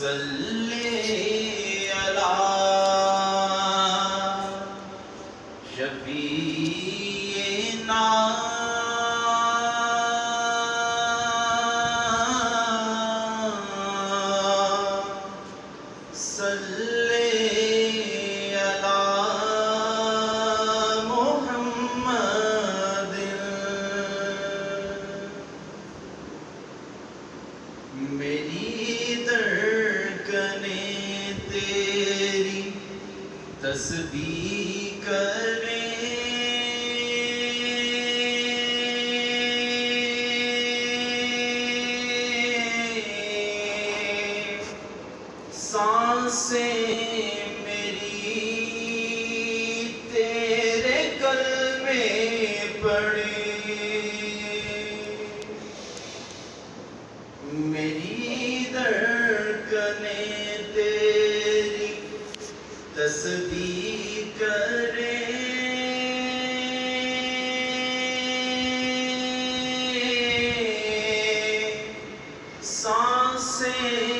صلی علی شفیعنا صلی علی محمد میری دھڑکنیں تیری تسبیح کریں سانسیں میری تیرے کلمے پڑھیں میری دھڑکنیں تیری تسبیح کریں سانسیں